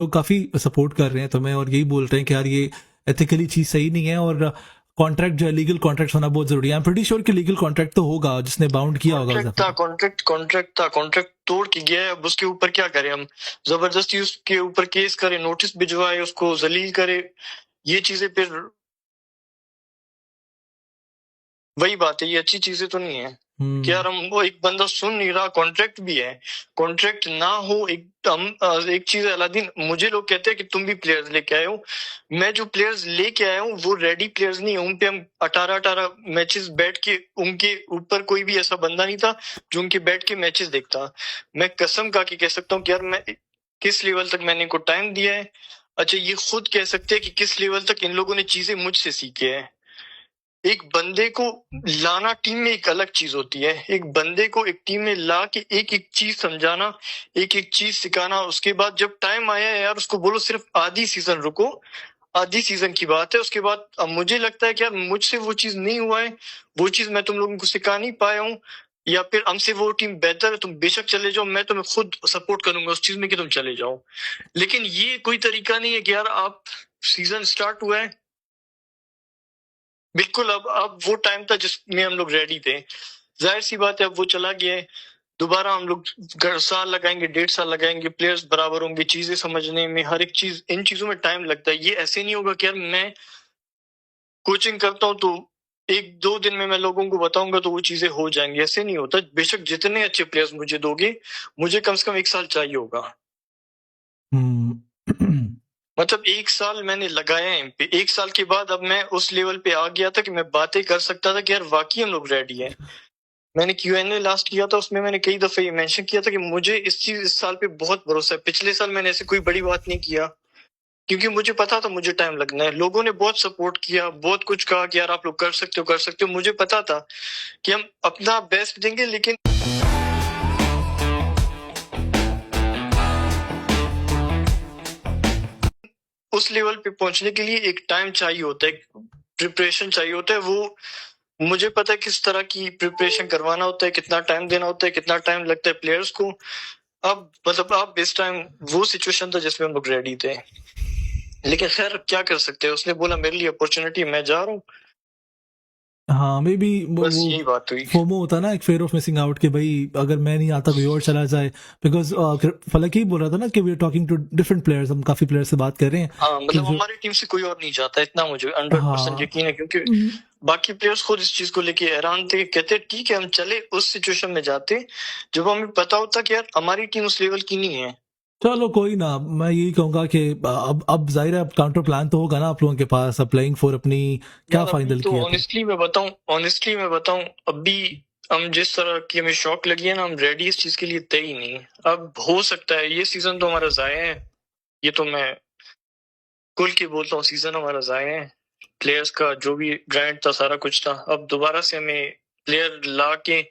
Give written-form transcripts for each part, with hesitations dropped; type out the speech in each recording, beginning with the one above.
तो काफ़ी सपोर्ट कर रहे हैं तुम्हें और यही बोल रहे हैं कि यार ये एथिकली चीज़ सही नहीं है और कॉन्ट्रैक्ट जो है लीगल कॉन्ट्रैक्ट होना बहुत ज़रूरी है। आई एम प्रीटी श्योर कि लीगल कॉन्ट्रैक्ट तो होगा जिसने बाउंड किया होगा उस दफा। कॉन्ट्रैक्ट तोड़ के गया है। अब उसके ऊपर क्या करें हम? जबरदस्ती उसके ऊपर केस करें, नोटिस भिजवाए, उसको जलील करे? ये चीजें फिर वही बात है, ये अच्छी चीजें तो नहीं है कि यार हम वो एक बंदा सुन नहीं रहा, कॉन्ट्रैक्ट भी है, कॉन्ट्रैक्ट ना हो एक चीज है अलादीन, मुझे लोग कहते हैं कि तुम भी प्लेयर्स लेके आए हो। मैं जो प्लेयर्स लेके आया हूँ वो रेडी प्लेयर्स नहीं है। उन पे हम 18 मैचेस बैठ के, उनके ऊपर कोई भी ऐसा बंदा नहीं था जो उनके बैठ के मैचेस देखता। मैं कसम खा के कह सकता हूँ कि यार मैं किस लेवल तक मैंने इनको टाइम दिया है। अच्छा, ये खुद कह सकते हैं कि किस लेवल तक इन लोगों ने चीजें मुझसे सीखी है। एक बंदे को लाना टीम में एक अलग चीज होती है। एक बंदे को एक टीम में ला के एक एक चीज समझाना, एक एक चीज सिखाना, उसके बाद जब टाइम आया है यार उसको बोलो सिर्फ आधी सीजन रुको, आधी सीजन की बात है। उसके बाद अब मुझे लगता है कि यार मुझसे वो चीज नहीं हुआ है, वो चीज मैं तुम लोगों को सिखा नहीं पाया हूँ, या फिर हमसे वो टीम बेहतर है, तुम बेशक चले जाओ, मैं तुम्हें खुद सपोर्ट करूंगा उस चीज में कि तुम चले जाओ। लेकिन ये कोई तरीका नहीं है कि यार आप सीजन स्टार्ट हुआ है, बिल्कुल अब वो टाइम था जिसमें हम लोग रेडी थे, जाहिर सी बात है अब वो चला गया है। दोबारा हम लोग साल लगाएंगे, 1.5 साल लगाएंगे, प्लेयर्स बराबर होंगे, चीजें समझने में, हर एक चीज, इन चीजों में टाइम लगता है। ये ऐसे नहीं होगा कि यार मैं कोचिंग करता हूँ तो 1-2 दिन में मैं लोगों को बताऊंगा तो वो चीजें हो जाएंगी, ऐसे नहीं होता। बेशक जितने अच्छे प्लेयर्स मुझे दोगे, मुझे कम से कम 1 साल चाहिए होगा। मतलब 1 साल मैंने लगाया है इन पे, 1 साल के बाद अब मैं उस लेवल पे आ गया था कि मैं बातें कर सकता था कि यार वाकई हम लोग रेडी है। मैंने Q&A लास्ट किया था, उसमें मैंने कई दफे ये मेंशन किया था कि मुझे इस साल पे बहुत भरोसा है। पिछले साल मैंने ऐसे कोई बड़ी बात नहीं किया क्योंकि मुझे पता था मुझे टाइम लगना है। लोगों ने बहुत सपोर्ट किया, बहुत कुछ कहा कि यार आप लोग कर सकते हो, कर सकते हो। मुझे पता था कि हम अपना बेस्ट देंगे, लेकिन उस लेवल पे पहुंचने के लिए एक टाइम चाहिए होता है, प्रिपरेशन चाहिए होता है। वो मुझे पता है किस तरह की प्रिपरेशन करवाना होता है, कितना टाइम देना होता है, कितना टाइम लगता है प्लेयर्स को। अब मतलब अब इस टाइम वो सिचुएशन था जिसमें हम लोग रेडी थे, लेकिन खैर क्या कर सकते हैं। उसने बोला मेरे लिए अपॉर्चुनिटी, मैं जा रहा हूँ। हाँ मे बी बस वो यही बात हुई। फोमो होता है ना, एक फेयर ऑफ मिसिंग आउट कि भाई अगर मैं नहीं आता कोई और चला जाए। बिकॉज फलक ही बोल रहा था ना कि we are talking to different players, हम काफी प्लेयर्स से बात कर रहे हैं हाँ, कि मतलब जो हमारी टीम से कोई और नहीं जाता, इतना मुझे 100% हाँ यकीन है। क्योंकि बाकी प्लेयर्स खुद इस चीज को लेके हैरान थे, कहते ठीक है हम चले उस सिचुएशन में जाते जब हमें पता होता कि यार हमारी टीम उस लेवल की नहीं है। चलो कोई ना, मैं यही कहूंगा कि अब जाहिर है अब काउंटर प्लान तो होगा ना आप लोगों के पास, अब प्लेइंग फॉर अपनी क्या यार अभी फाइनल तो किया था। ऑनेस्टली मैं बताऊं, अभी हम जिस तरह की हमें शौक लगी है ना, हम रेडी इस चीज के लिए थे ही नहीं। अब हो सकता है ये सीजन तो हमारा जाया है, ये तो मैं खुल के बोलता हूँ, सीजन हमारा जाया है। प्लेयर्स का जो भी ग्रांट था सारा कुछ था, अब दोबारा से हमें प्लेयर ला के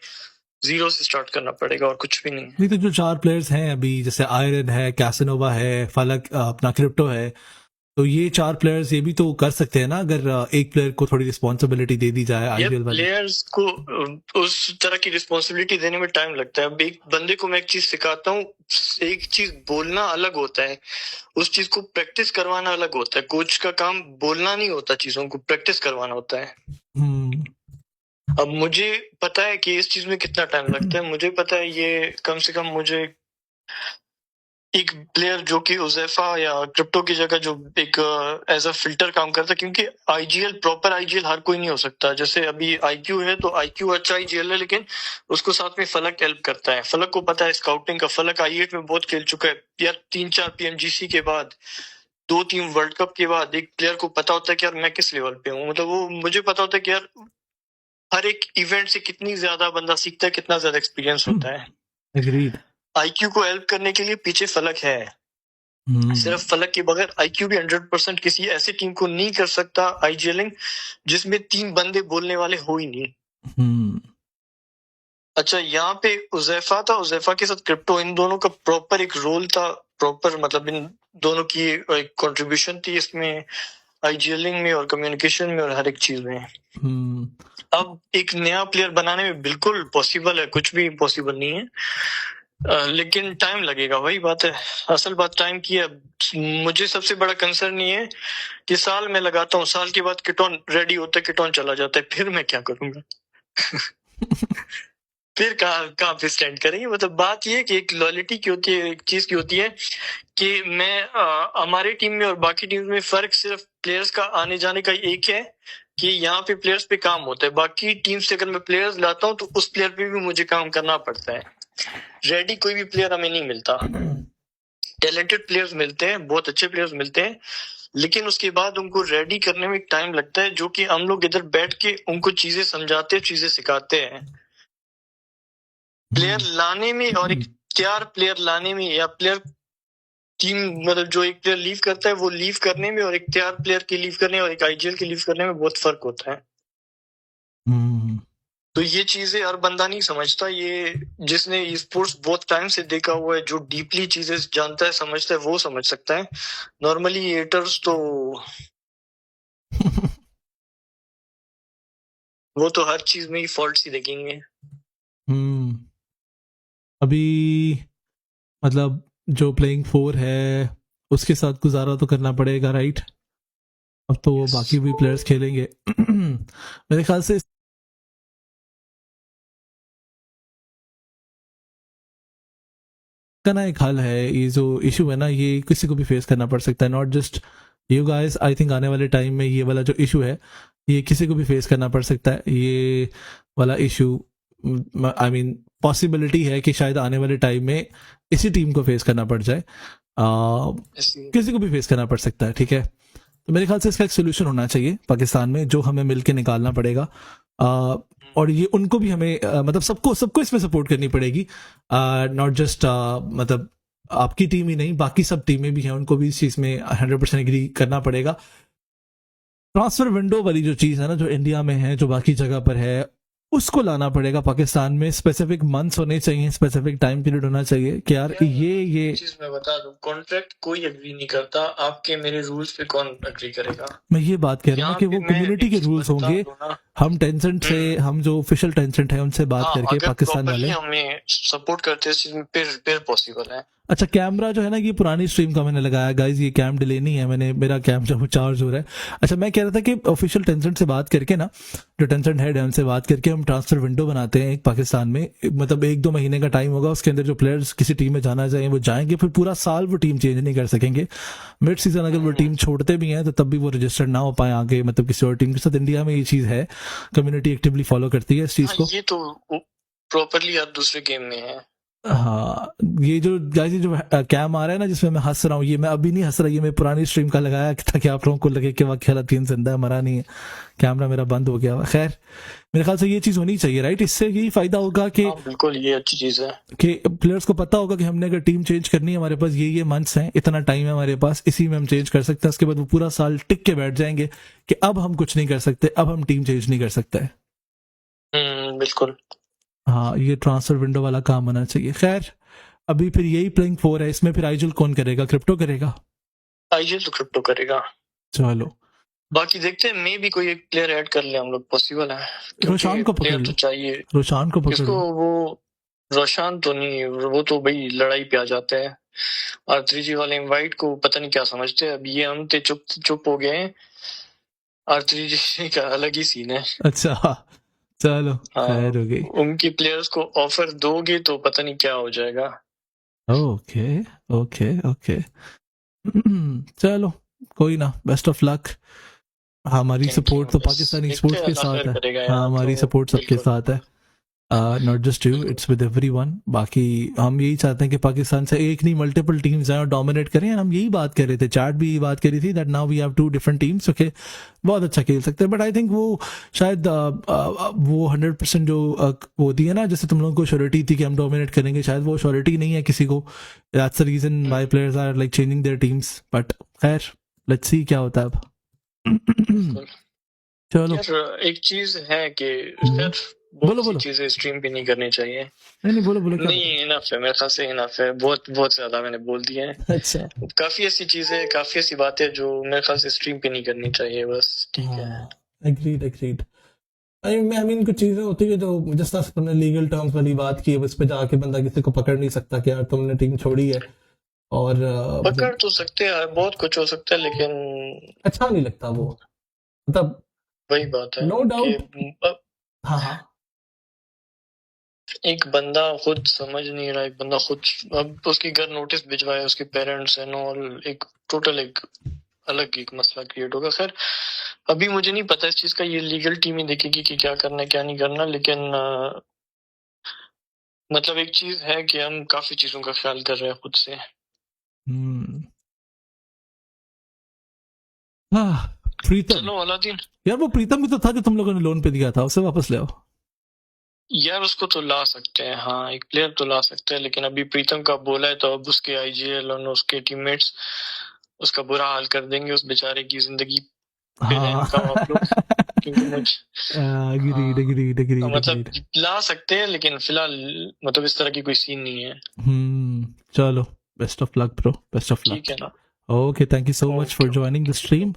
जीरो से स्टार्ट करना पड़ेगा और कुछ भी नहीं है। नहीं तो जो 4 प्लेयर्स हैं अभी, जैसे आयरन है, कैसनोवा है, फलक अपना क्रिप्टो है, तो ये 4 प्लेयर्स ये भी तो कर सकते हैं ना अगर एक प्लेयर को थोड़ी रिस्पॉन्सिबिलिटी दे दी जाए यार आईपीएल वाली। प्लेयर्स को उस तरह की रिस्पॉन्सिबिलिटी देने में टाइम लगता है। अब एक बंदे को मैं एक चीज सिखाता हूँ, एक चीज बोलना अलग होता है, उस चीज को प्रैक्टिस करवाना अलग होता है। कोच का काम बोलना नहीं होता, चीजों को प्रैक्टिस करवाना होता है। अब मुझे पता है कि इस चीज में कितना टाइम लगता है, मुझे पता है ये कम से कम मुझे एक प्लेयर जो कि उज़ैफा या क्रिप्टो की जगह जो एक एज अ फिल्टर काम करता है, क्योंकि आईजीएल प्रॉपर आईजीएल हर कोई नहीं हो सकता। जैसे अभी आईक्यू है तो आईक्यू अच्छा आईजीएल है, लेकिन उसको साथ में फलक हेल्प करता है। फलक को पता है स्काउटिंग का, फलक आई8 में बहुत खेल चुका है यार। 3-4 पीएमजीसी के बाद, 2-3 वर्ल्ड कप के बाद एक प्लेयर को पता होता है कि यार मैं किस लेवल पे हूँ। मतलब वो मुझे पता होता है कि यार हर एक इवेंट से कितनी ज्यादा बंदा सीखता है, कितना ज्यादा एक्सपीरियंस होता है। एग्रीड। आईक्यू को हेल्प करने के लिए पीछे फलक है। सिर्फ फलक के बगैर आईक्यू भी 100% किसी ऐसी टीम को नहीं कर सकता आईजीएलिंग जिसमें 3 बंदे बोलने वाले हो ही नहीं। अच्छा, यहाँ पे उज़ैफा था, उज़ैफा के साथ क्रिप्टो, इन दोनों का प्रॉपर एक रोल था, प्रॉपर मतलब इन दोनों की एक कंट्रीब्यूशन थी इसमें, आईजीएलिंग में और कम्युनिकेशन में और हर एक चीज में। अब एक नया प्लेयर बनाने में बिल्कुल पॉसिबल है, कुछ भी इम्पॉसिबल नहीं है। लेकिन टाइम लगेगा, वही बात है। असल बात टाइम की है। मुझे सबसे बड़ा कंसर्न ये है कि साल में लगाता हूँ, साल के बाद किटोन रेडी होता है, किटोन चला जाता है, फिर मैं क्या करूंगा? फिर कहाँ पे स्टैंड करेंगे? मतलब बात ये है कि एक लॉयल्टी की होती है, एक चीज की होती है कि मैं हमारी टीम में और बाकी टीम में फर्क सिर्फ प्लेयर्स का आने जाने का एक है कि यहाँ पे प्लेयर्स पे काम होता है। बाकी टीम से अगर मैं प्लेयर्स लाता हूँ तो उस प्लेयर पे भी मुझे काम करना पड़ता है। रेडी कोई भी प्लेयर हमें नहीं मिलता। टैलेंटेड प्लेयर्स मिलते हैं, बहुत अच्छे प्लेयर्स मिलते हैं, लेकिन उसके बाद उनको रेडी करने में टाइम लगता है, जो कि हम लोग इधर बैठ के उनको चीजें समझाते हैं, चीजें सिखाते हैं। प्लेयर लाने में और एक तैयार प्लेयर लाने में, या प्लेयर टीम मतलब जो एक प्लेयर लीव करता है वो लीव करने में, और एक तैयार प्लेयर के लीव करने और एक आईजीएल के लीव करने में बहुत फर्क होता है। तो ये चीजें हर बंदा नहीं समझता। ये जिसने स्पोर्ट्स बहुत टाइम से देखा हुआ है, जो डीपली चीजें जानता है, समझता है, वो समझ सकता है। नॉर्मली हेटर्स तो वो तो हर चीज में ही फॉल्ट ही देखेंगे। अभी मतलब जो प्लेइंग 4 है उसके साथ गुजारा तो करना पड़ेगा, राइट? अब तो Yes. बाकी भी प्लेयर्स खेलेंगे मेरे ख्याल से। का ना एक हल है, ये जो इशू है ना, ये किसी को भी फेस करना पड़ सकता है, not just you guys. I think आने वाले टाइम में ये वाला जो इशू है ये किसी को भी फेस करना पड़ सकता है। ये वाला इशू आई मीन पॉसिबिलिटी है कि शायद आने वाले टाइम में इसी टीम को फेस करना पड़ जाए, किसी को भी फेस करना पड़ सकता है, ठीक है? तो मेरे ख्याल से इसका एक सोल्यूशन होना चाहिए पाकिस्तान में, जो हमें मिलके निकालना पड़ेगा। और ये उनको भी हमें मतलब सबको इसमें सपोर्ट करनी पड़ेगी, नॉट जस्ट मतलब आपकी टीम ही नहीं, बाकी सब टीमें भी हैं, उनको भी इस चीज में 100% एग्री करना पड़ेगा। ट्रांसफर विंडो वाली जो चीज है ना, जो इंडिया में है, जो बाकी जगह पर है, उसको लाना पड़ेगा पाकिस्तान में। स्पेसिफिक मंथ्स होने चाहिए, स्पेसिफिक टाइम पीरियड होना चाहिए कि यार ये चीज मैं बता दूं, कॉन्ट्रैक्ट कोई एग्री नहीं करता, आपके मेरे रूल्स पे कौन एग्री करेगा? मैं ये बात कह रहा हूँ यहाँ कि पे वो मैं कम्युनिटी के एक चीज रूल्स बता होंगे। दूं ना, हम टेंसेंट से, हम जो ऑफिशियल टेंसेंट है उनसे बात हाँ, करके अगर पाकिस्तान प्रॉपरली वाले। हमें सपोर्ट करते हैं इस चीज में, फिर पॉसिबल है। अच्छा, कैमरा जो है ना, ये पुरानी स्ट्रीम का मैंने लगाया गाइज, ये कैम डिले नहीं है, मैंने मेरा कैम जो चार्ज हो रहा है। अच्छा, मैं कह रहा था कि ऑफिशियल टेंसेंट से बात करके ना, जो टेंसेंट हेड है उनसे बात करके हम ट्रांसफर विंडो बनाते हैं एक पाकिस्तान में, मतलब 1-2 महीने का टाइम होगा, उसके अंदर जो प्लेयर्स किसी टीम में जाना चाहिए वो जाएंगे, फिर पूरा साल वो टीम चेंज नहीं कर सकेंगे। मिड सीजन अगर वो टीम छोड़ते भी हैं तो तब भी वो रजिस्टर्ड ना हो पाए आगे, मतलब किसी और टीम के साथ। इंडिया में ये चीज है, कम्युनिटी एक्टिवली फॉलो करती है इस चीज को। ये तो प्रॉपरली हर दूसरे गेम में है। हाँ, ये जो गाइस, ये जो कैम आ रहा है ना जिसमें मैं हंस रहा हूँ, ये मैं अभी नहीं हंस रहा, ये मैं पुरानी स्ट्रीम का लगाया ताकि आप लोगों को लगे कि वाकई तीन जिंदा है, मरा नहीं है, कैमरा मेरा बंद हो गया। खैर, मेरे ख्याल से ये चीज होनी चाहिए, राइट? इससे यही फायदा होगा कि बिल्कुल, ये अच्छी चीज है कि प्लेयर्स को पता होगा कि हमने अगर टीम चेंज करनी है, हमारे पास ये मंथ्स हैं, इतना टाइम है हमारे पास, इसी में हम चेंज कर सकते हैं। उसके बाद वो पूरा साल टिक के बैठ जाएंगे कि अब हम कुछ नहीं कर सकते, अब हम टीम चेंज नहीं कर सकते। बिल्कुल। हाँ, ये ट्रांसफर विंडो वाला काम होना चाहिए। खैर, अभी फिर यही प्लेइंग 4 है, इसमें फिर आईजीएल कौन करेगा? क्रिप्टो करेगा? आईजीएल तो क्रिप्टो करेगा। चलो, बाकी देखते हैं, मे भी कोई एक प्लेयर ऐड कर ले हम लोग, पॉसिबल है। रोशान को पकड़ प्लेयर लो, तो चाहिए। रोशान को पकड़ इसको लो। वो रोशान तो नहीं, वो तो भाई लड़ाई पे आ जाते हैं। और 3G वाले इनवाइट को पता नहीं क्या समझते हैं। अब ये हम ते चुप चुप हो गए हैं, और 3G का अलग ही सीन है। अच्छा, चलो, हाँ, खैर हो गई। उनकी प्लेयर्स को ऑफर दोगे तो पता नहीं क्या हो जाएगा। ओके ओके ओके चलो, कोई ना, बेस्ट ऑफ लक। हमारी सपोर्ट तो पाकिस्तानी स्पोर्ट्स के साथ है, हाँ, हमारी सपोर्ट सबके साथ है, not just you, it's with everyone. बाकी हम यही चाहते हैं कि पाकिस्तान से एक नहीं मल्टीपल टीम्स आए और डोमिनेट करें। हम यही बात कर रहे थे, चैट भी यही बात करी थी, that now we have 2 different teams, okay, बहुत अच्छा खेल सकते हैं। बट आई थिंक वो शायद वो 100% जो वो होती है ना, जैसे तुम लोगों को श्योरिटी थी कि हम डोमिनेट करेंगे, शायद वो श्योरिटी नहीं है किसी को। That's the reason why players are like changing their teams. But खैर, लेट्स सी क्या होता है अब। चलो, यार एक चीज है कि बोलो बोलो, चीजें स्ट्रीम भी नहीं करनी चाहिए। नहीं बोलो बोलो, क्या नहीं, इनफ है मेरे ख्याल से, इनफ है, बहुत बहुत ज्यादा मैंने बोल दिया है। अच्छा, काफी ऐसी चीजें, काफी ऐसी बातें जो मेरे ख्याल से स्ट्रीम पे नहीं करनी चाहिए, बस ठीक है। Agreed agreed. आई मीन कुछ चीजें होती है जो जिस तरह से तुमने लीगल टर्म्स वाली बात की है, उस पे जाके बंदा किसी को पकड़ नहीं सकता कि यार तुमने टीम छोड़ी है, और पकड़ तो सकते हैं, बहुत कुछ हो सकता है, लेकिन अच्छा नहीं लगता वो, मतलब वही बात है नो डाउट। कि हाँ हाँ एक बंदा खुद समझ नहीं रहा, एक बंदा खुद, अब उसके घर नोटिस भिजवाए उसके पेरेंट्स एंड ऑल, एक टोटल एक अलग एक मसला क्रिएट होगा। खैर अभी मुझे नहीं पता इस चीज का, ये लीगल टीम ही देखेगी कि क्या करना है क्या नहीं करना, लेकिन मतलब एक चीज है कि हम काफी चीजों का ख्याल कर रहे हैं खुद से। प्रीतम, चलो अलादीन, यार वो प्रीतम भी तो था जो तुम लोगों ने लोन पे दिया था, उसे वापस ले आओ। यार उसको तो ला सकते हैं, हाँ एक प्लेयर तो ला सकते हैं, लेकिन अभी प्रीतम का बोला है तो अब उसके आईजीएल और उसके टीममेट्स उसका बुरा हाल कर देंगे, उस बेचारे की जिंदगी पे रहम खाओ आप लोग, क्योंकि मतलब ला सकते हैं, लेकिन फिलहाल मतलब इस तरह की कोई सीन नहीं है। चलो, best of luck bro, best of luck. ठीक है ना, okay, thank you so much for joining the stream.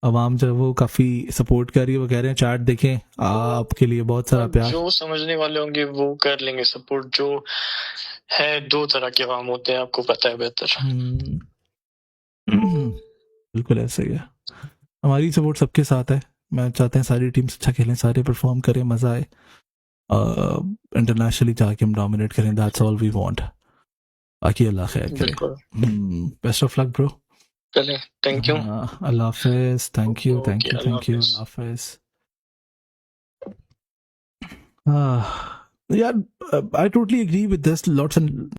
अवाम जो है वो काफी सपोर्ट कर रही है, वो कह रहे हैं चैट देखें, आपके लिए बहुत सारा प्यार। जो समझने वाले होंगे वो कर लेंगे सपोर्ट, जो है दो तरह के अवाम होते हैं, आपको पता है बेहतर। बिल्कुल ऐसा ही है, हमारी सपोर्ट सबके साथ है। मैं चाहते हैं सारी टीम्स अच्छा खेलें, सारे परफॉर्म करें, मजा आए, इंटरनेशनली जाके हम डोमिनेट करें, दैट्स ऑल वी वांट। बाकी अल्लाह खैर करे। Best of luck bro. चले, थैंक यू, अल्लाह हाफिज, thank you thank you thank you, अल्लाह हाफिज। यार, I totally agree with this. Lots and